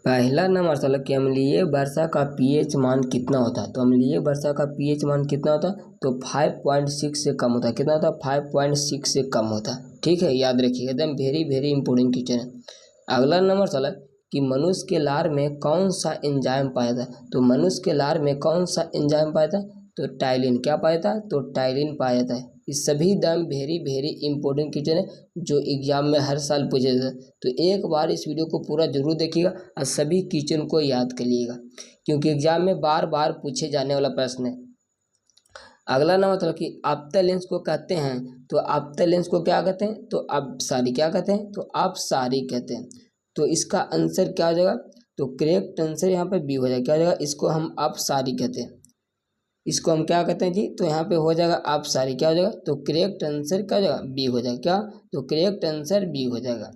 पहला नंबर सवाल कि अम्लीय वर्षा का पीएच मान कितना होता है। तो अम्लीय वर्षा का पीएच मान कितना होता है, तो 5.6 से कम होता है। कितना होता है, 5.6 से कम होता है। ठीक है, याद रखिएगा, एकदम वेरी वेरी इंपॉर्टेंट क्वेश्चन है। अगला नंबर सवाल कि मनुष्य के लार में कौन सा एंजाइम पाया जाता है। तो मनुष्य के लार में कौन सा एंजाइम पाया जाता है, तो टाइलिन। क्या पाया जाता है, तो टाइलिन पाया जाता है। ये सभी दम वेरी वेरी इंपॉर्टेंट क्वेश्चन है जो एग्जाम में हर साल पूछे जाते हैं। तो एक बार इस वीडियो को पूरा जरूर देखिएगा और सभी क्वेश्चन को याद करिएगा, क्योंकि एग्जाम में बार बार पूछे जाने वाला प्रश्न है। अगला नंबर मतलब कि आपतन लेंस को कहते हैं। तो आपतन लेंस को क्या कहते हैं, तो अपसारी। क्या कहते हैं, तो अपसारी कहते हैं। तो इसका आंसर क्या हो जाएगा, तो करेक्ट आंसर यहाँ पे बी हो जाएगा। क्या हो जाएगा, इसको हम अपसारी कहते हैं। इसको हम क्या कहते हैं जी, तो यहाँ पे हो जाएगा अपसारी। क्या हो जाएगा, तो करेक्ट आंसर क्या हो जाएगा, बी हो जाएगा। क्या, तो करेक्ट आंसर बी हो जाएगा।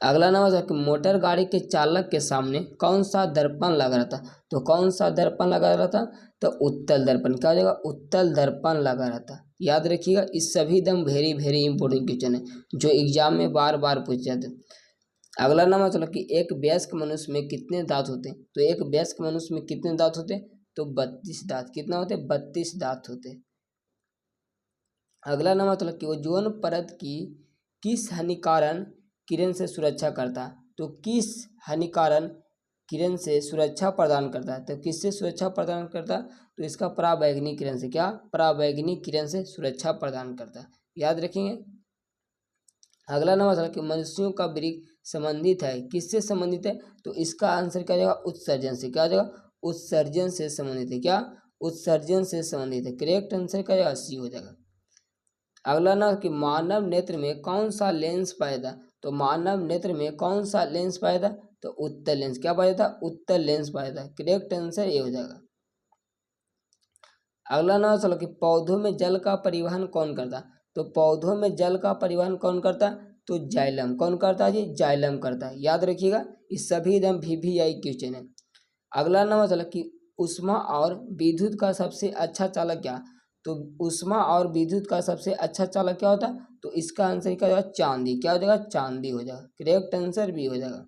अगला नंबर है कि मोटर गाड़ी के चालक के सामने कौन सा दर्पण लगा रहता। तो कौन सा दर्पण लगा रहता, तो उत्तल दर्पण। क्या हो जाएगा, उत्तल दर्पण लगा रहता। याद रखिएगा, इस सभी दम वेरी वेरी इंपॉर्टेंट क्वेश्चन है जो एग्जाम में बार बार पूछे जाते हैं। अगला नंबर चलो कि एक वयस्क मनुष्य में कितने दांत होते हैं। तो एक वयस्क मनुष्य में कितने दांत होते हैं, तो 32 दांत। कितना होते हैं, 32 दांत होते हैं। अगला नंबर चलो कि ओजोन परत की किस हानिकारक किरण से सुरक्षा करता है। तो किस हानिकारक किरण से सुरक्षा प्रदान करता है, तो किससे सुरक्षा प्रदान करता है, तो इसका पराबैंगनी किरण से। क्या, पराबैंगनी किरण से सुरक्षा प्रदान करता है। याद रखेंगे। अगला नंबर है कि मनुष्यों का वृक्क संबंधित है, किससे संबंधित है, तो इसका आंसर क्या जाएगा, उत्सर्जन से। क्या जाएगा, उत्सर्जन से संबंधित है। क्या, उत्सर्जन से संबंधित है। करेक्ट आंसर क्या जाएगा, सी हो जाएगा। अगला ना कि मानव नेत्र में कौन सा लेंस पाया जाता। तो मानव नेत्र में कौन सा लेंस पाया जाता, तो उत्तल लेंस। क्या पाया जाता, उत्तल लेंस पाया जाता। करेक्ट आंसर ये हो जाएगा। अगला ना चलो कि पौधों में जल का परिवहन कौन करता। तो पौधों में जल का परिवहन कौन करता, तो जाइलम। कौन करता है जी, जाइलम करता है। याद रखिएगा, इस सभी एकदम VVI क्वेश्चन है। अगला नंबर चलो कि ऊष्मा और विद्युत का सबसे अच्छा चालक क्या। तो ऊष्मा और विद्युत का सबसे अच्छा चालक क्या होता है, तो इसका आंसर क्या हो जाएगा, चांदी। क्या हो जाएगा, चांदी हो जाएगा। करेक्ट आंसर भी हो जाएगा।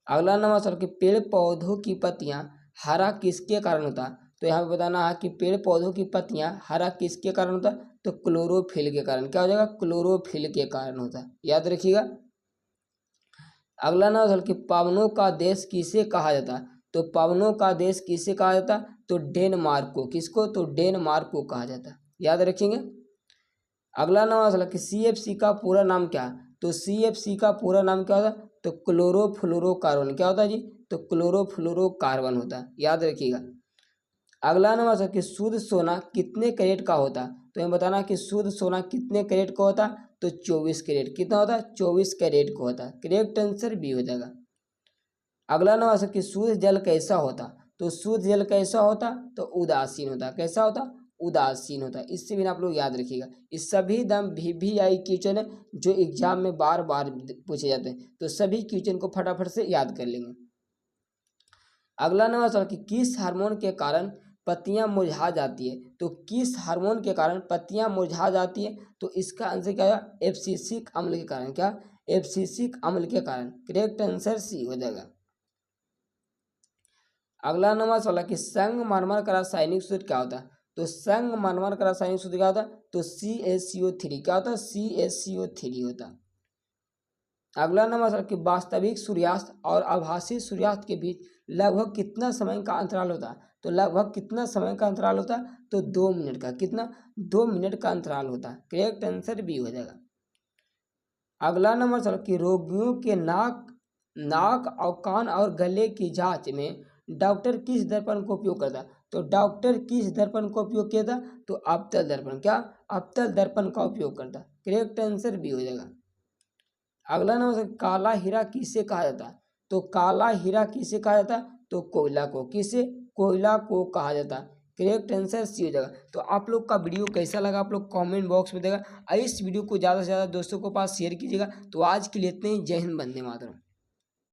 अगला नंबर चलो कि पेड़ पौधों की पत्तियां हरा किसके कारण होता है। तो यहाँ पे बताना है कि पेड़ पौधों की पत्तियां हरा किसके कारण होता है, तो क्लोरोफिल के कारण। क्या हो जाएगा, क्लोरोफिल के कारण होता है। याद रखिएगा। अगला नंबर कि पावनों का देश किसे कहा जाता है। तो पावनों का देश किसे कहा जाता है, तो डेनमार्क को। किसको, तो डेनमार्क को कहा जाता है। याद रखेंगे। अगला नंबर कि CFC का पूरा नाम क्या है। तो CFC का पूरा नाम क्या होता है, तो क्लोरोफ्लोरोकार्बन। क्या होता है जी, तो क्लोरोफ्लोरोकार्बन होता है। याद रखिएगा। अगला नंबर कि शुद्ध सोना कितने कैरेट का होता है। तो हमें बताना कि शुद्ध सोना कितने कैरेट का होता है, तो 24 कैरेट। कितना होता है, 24 कैरेट का होता है। करेक्ट आंसर बी हो जाएगा। अगला नंबर कि शुद्ध जल कैसा होता। तो शुद्ध जल कैसा होता, तो उदासीन होता। कैसा होता, उदासीन होता। इससे भी आप लोग याद रखिएगा। इस सभी दम VVI क्वेश्चन है जो एग्जाम में बार बार पूछे जाते हैं। तो सभी क्वेश्चन को फटाफट से याद कर लेंगे। अगला नंबर कि किस हार्मोन के कारण पत्तियां मुरझा जाती है। तो किस हार्मोन के कारण पत्तियां मुरझा जाती है, तो इसका आंसर क्या है, एब्सिसिक अम्ल के कारण। क्या, एब्सिसिक अम्ल के कारण। करेक्ट आंसर सी हो जाएगा। अगला नंबर वाला कि संगमरमर का रासायनिक सूत्र क्या होता है। तो संगमरमर का रासायनिक सूत्र क्या होता है, तो CaCO3। क्या होता है, CaCO3 होता है। अगला नंबर कि वास्तविक सूर्यास्त और आभासी सूर्यास्त के बीच लगभग कितना समय का अंतराल होता है। तो लगभग कितना समय का अंतराल होता है, तो 2 मिनट का। कितना, 2 मिनट का अंतराल होता है। करेक्ट आंसर बी हो जाएगा। अगला नंबर कि रोगियों के नाक और कान और गले की जांच में डॉक्टर किस दर्पण का उपयोग करता है। तो डॉक्टर किस दर्पण का उपयोग किया था, तो अवतल दर्पण। क्या, अवतल दर्पण का उपयोग करता है। करेक्ट आंसर बी हो जाएगा। अगला नंबर काला हीरा किसे कहा जाता है। तो काला हीरा किसे कहा जाता है, तो कोयला को। किसे, कोयला को कहा जाता है। करेक्ट आंसर सी हो जाएगा। तो आप लोग का वीडियो कैसा लगा आप लोग कमेंट बॉक्स में देगा। इस वीडियो को ज़्यादा से ज़्यादा दोस्तों के पास शेयर कीजिएगा। तो आज के लिए इतने ही। जय हिंद, वंदे मातरम।